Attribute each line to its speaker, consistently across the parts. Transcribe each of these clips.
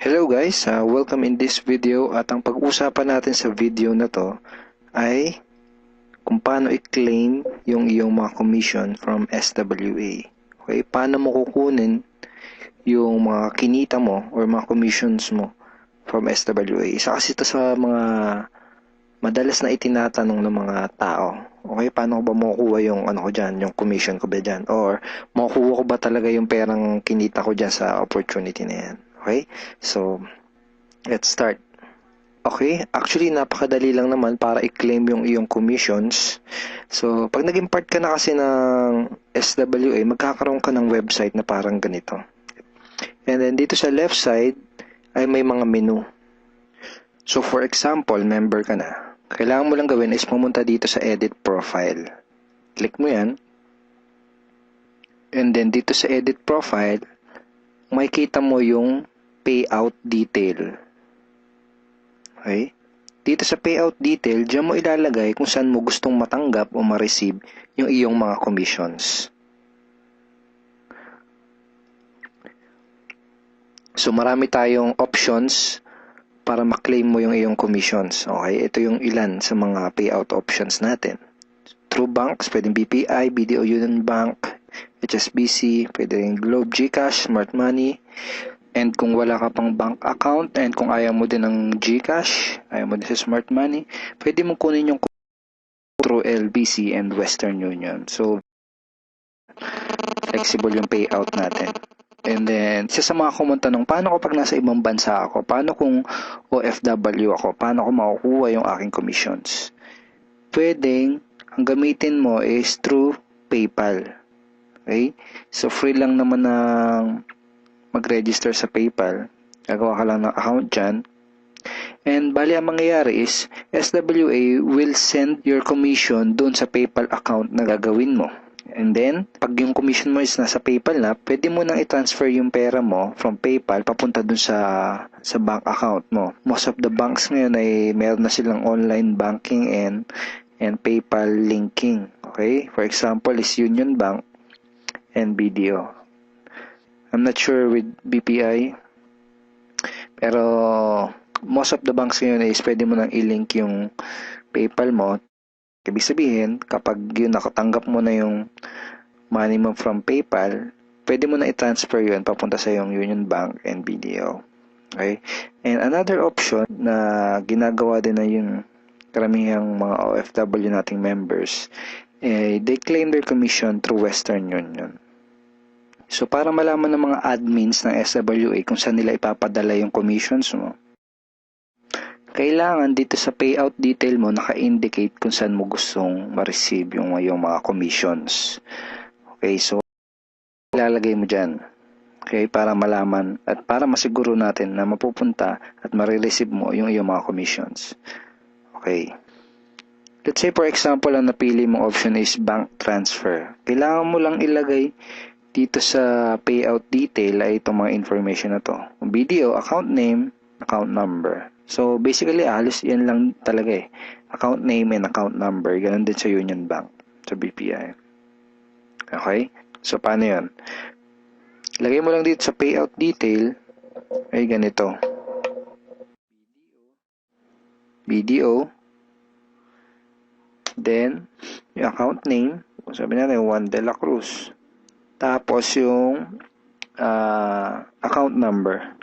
Speaker 1: Hello guys, welcome in this video at ang pag-uusapan natin sa video na to ay kung paano i-claim yung iyong mga commission from SWA. Okay, paano mo kukunin yung mga kinita mo or mga commissions mo from SWA. Isa kasi ito sa mga madalas na itinatanong ng mga tao. Okay, paano ko ba makukuha yung yung commission ko ba dyan? Or makukuha ko ba talaga yung perang kinita ko dyan sa opportunity na yan? Okay, so let's start. Okay, actually napakadali lang naman para i-claim yung iyong commissions. So, pag naging part ka na kasi ng SWA, magkakaroon ka ng website na parang ganito. And then dito sa left side ay may mga menu. So, for example, member ka na. Kailangan mo lang gawin is pumunta dito sa edit profile. Click mo yan. And then dito sa edit profile, makikita mo yung payout detail. Okay? Dito sa payout detail, diyan mo ilalagay kung saan mo gustong matanggap o ma-receive yung iyong mga commissions. So, marami tayong options para ma-claim mo yung iyong commissions. Okay? Ito yung ilan sa mga payout options natin. Through banks, pwedeng BPI, BDO Union Bank, HSBC, pwede rin Globe, GCash, Smart Money. And kung wala ka pang bank account and kung ayaw mo din ng GCash, ayaw mo din sa Smart Money, pwede mo kunin yung through LBC and Western Union. So, flexible yung payout natin. And then, isa sa mga common tanong, paano ko pag nasa ibang bansa ako? Paano kung OFW ako? Paano ko makukuha yung aking commissions? Pwedeng, ang gamitin mo is through PayPal. Okay? So, free lang naman ng mag-register sa PayPal. Gagawa ka lang ng account dyan. And bali ang mangyayari is, SWA will send your commission doon sa PayPal account na gagawin mo. And then, pag yung commission mo is nasa PayPal na, pwede mo nang i-transfer yung pera mo from PayPal papunta doon sa bank account mo. Most of the banks ngayon ay meron na silang online banking and PayPal linking. Okay? For example, is Union Bank and BDO. I'm not sure with BPI. Pero most of the banks ngayon is pwede mo nang i-link yung PayPal mo. Ibig sabihin, kapag yun nakatanggap mo na yung money mo from PayPal, pwede mo na i-transfer yun papunta sa yung Union Bank and BDO. Okay? And another option na ginagawa din na yung karamihang mga OFW nating members, they claim their commission through Western Union. So, para malaman ng mga admins ng SWA kung saan nila ipapadala yung commissions mo, kailangan dito sa payout detail mo naka-indicate kung saan mo gustong ma-receive yung mga commissions. Okay, so ilalagay mo dyan. Okay, para malaman at para masiguro natin na mapupunta at ma-receive mo yung iyong mga commissions. Okay. Let's say for example, ang napili mong option is bank transfer. Kailangan mo lang ilagay dito sa payout detail ay itong mga information na to. BDO, account name, account number. So, basically, halos yan lang talaga eh. Account name and account number. Ganun din sa Union Bank, sa BPI. Okay? So, paano yun? Lagay mo lang dito sa payout detail ay ganito. BDO. Then, yung account name, kung sabi natin, Juan de la Cruz. Tapos yung account number.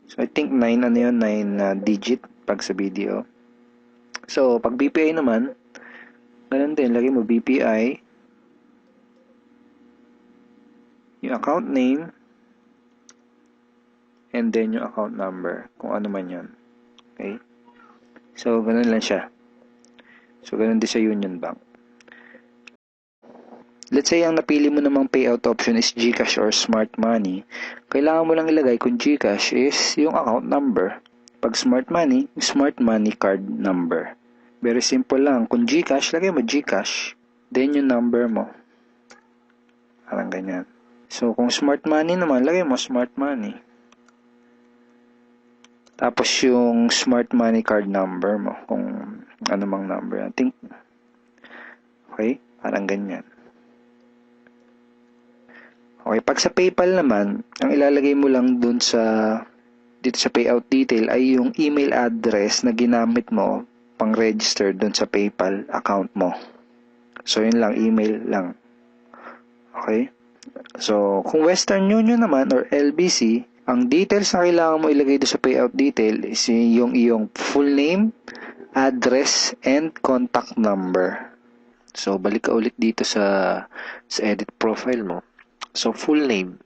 Speaker 1: So, I think 9 digit pag sa BDO. So, pag BPI naman, ganun din, lagay mo BPI, yung account name, and then yung account number, kung ano man yun. Okay? So, ganun lang siya. So, ganun din sa Union Bank. Let's say ang napili mo namang payout option is GCash or Smart Money. Kailangan mo lang ilagay kung GCash is yung account number. Pag Smart Money, Smart Money card number. Very simple lang. Kung GCash, lagay mo GCash. Then yung number mo. Parang ganyan. So kung Smart Money naman, lagay mo Smart Money. Tapos yung Smart Money card number mo. Kung ano mang number. I think. Okay? Parang ganyan. Okay, pag sa PayPal naman, ang ilalagay mo lang dun sa dito sa payout detail ay yung email address na ginamit mo pang-register dun sa PayPal account mo. So, yun lang, email lang. Okay? So, kung Western Union naman or LBC, ang details na kailangan mo ilagay doon sa payout detail is yung iyong full name, address, and contact number. So, balik ka ulit dito sa edit profile mo. So, full name.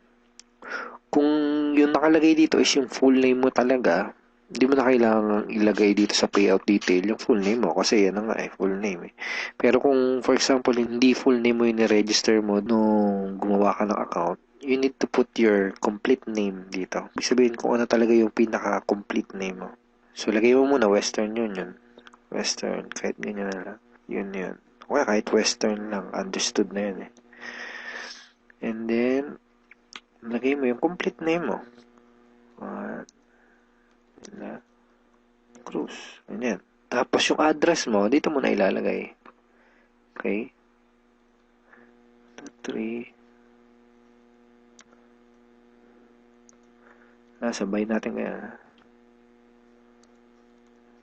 Speaker 1: Kung yung nakalagay dito is yung full name mo talaga, hindi mo na kailangan ilagay dito sa payout detail yung full name mo kasi yan na nga full name Pero kung for example hindi full name mo yung register mo nung gumawa ka ng account, you need to put your complete name dito. Ibig sabihin kung ano talaga yung pinaka-complete name mo. So lagay mo muna Western Union. Western, kahit ganyan na lang. Yun. Okay, kahit Western lang, understood na yun And then, lagay mo yung complete name mo. Cruz. Ganyan. Tapos yung address mo, dito mo na ilalagay. Okay? 2, 3. Sabay natin kaya.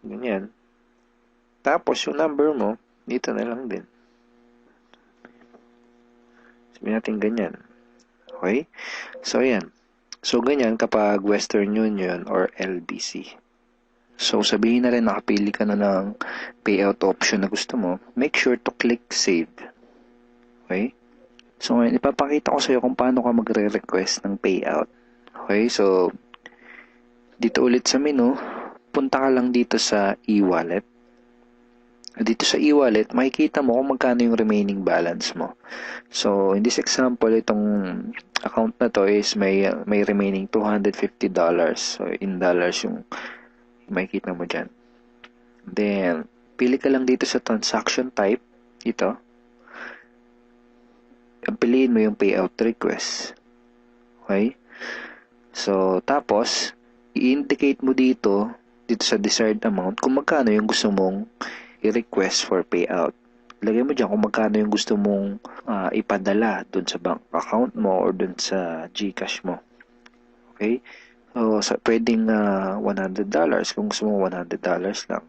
Speaker 1: Ganyan. Tapos yung number mo, dito na lang din. Sabihin natin ganyan. Okay? So, yan. So, ganyan kapag Western Union or LBC. So, sabihin na rin nakapili ka na ng payout option na gusto mo, make sure to click save. Okay? So, ngayon, ipapakita ko sa iyo kung paano ka magre-request ng payout. Okay? So, dito ulit sa menu, punta ka lang dito sa e-wallet. Dito sa e-wallet, makikita mo kung magkano yung remaining balance mo. So, in this example, itong account na to is may remaining $250. So, in dollars yung makikita mo dyan. Then, pili ka lang dito sa transaction type. Ito. Piliin mo yung payout request. Okay? So, tapos, i-indicate mo dito sa desired amount, kung magkano yung gusto mong i-request for payout. Lagay mo dyan kung magkano yung gusto mong ipadala dun sa bank account mo or dun sa GCash mo. Okay? So, pwedeng $100 kung gusto mo $100 lang.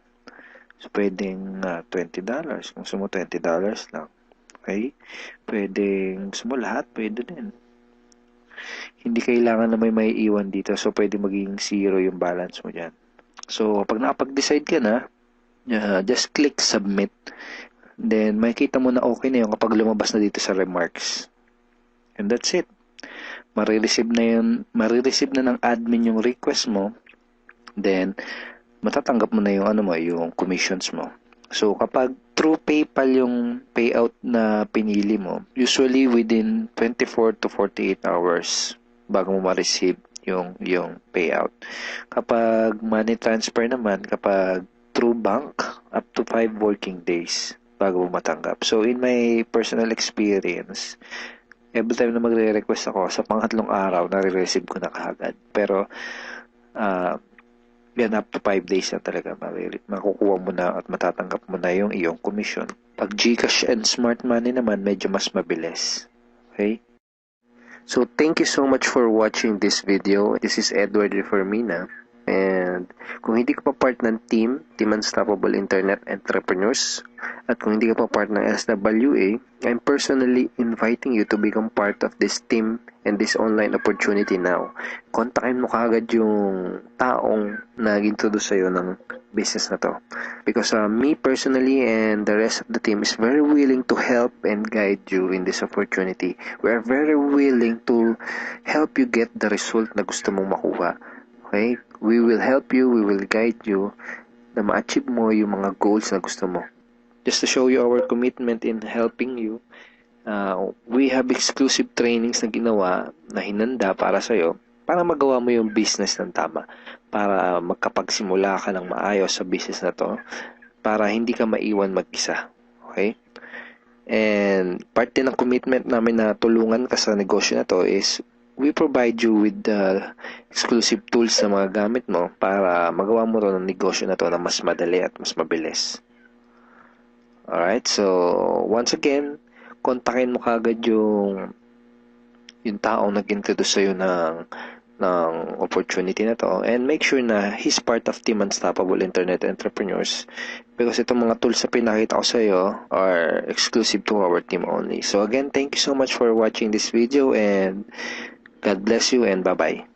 Speaker 1: So, pwedeng $20 kung gusto mo $20 lang. Okay? Pwedeng gusto mo lahat, pwede din. Hindi kailangan na may iwan dito. So, pwede maging 0 yung balance mo dyan. So, pag nakapag-decide ka na, just click submit. Then, makikita mo na okay na yun kapag lumabas na dito sa remarks. And that's it. Marireceive na ng admin yung request mo. Then, matatanggap mo na yung yung commissions mo. So, kapag through PayPal yung payout na pinili mo, usually within 24 to 48 hours bago mo ma-receive yung payout. Kapag money transfer naman, kapag through bank, up to 5 working days bago mo matanggap. So, in my personal experience, every time na magre-request ako, sa pangatlong araw, nare-receive ko na kaagad. Pero, yan up to 5 days na talaga makukuha mo na at matatanggap mo na yung iyong commission. Pag GCash and Smart Money naman, medyo mas mabilis. Okay? So, thank you so much for watching this video. This is Edward Reformina. And kung hindi ka pa part ng Team Unstoppable Internet Entrepreneurs, at kung hindi ka pa part ng SWA, I'm personally inviting you to become part of this team and this online opportunity now. Kontakin mo kaagad yung taong nag-introduce sa'yo ng business na to. Because me personally and the rest of the team is very willing to help and guide you in this opportunity. We are very willing to help you get the result na gusto mong makuha. Okay? We will help you, we will guide you na ma-achieve mo yung mga goals na gusto mo. Just to show you our commitment in helping you, we have exclusive trainings na ginawa, na hinanda para sa'yo, para magawa mo yung business ng tama, para magkapagsimula ka ng maayos sa business na to, para hindi ka maiwan mag-isa. Okay? And part din ng commitment namin na tulungan ka sa negosyo na to is we provide you with the exclusive tools na mga gamit mo para magawa mo rin ang negosyo na to na mas madali at mas mabilis. Alright, so once again, kontakin mo kagad yung taong nag-introduce sa'yo ng ng opportunity na to, and make sure na he's part of Team Unstoppable Internet Entrepreneurs, because itong mga tools na pinakita ko sa iyo are exclusive to our team only. So again, thank you so much for watching this video, and God bless you, and bye-bye.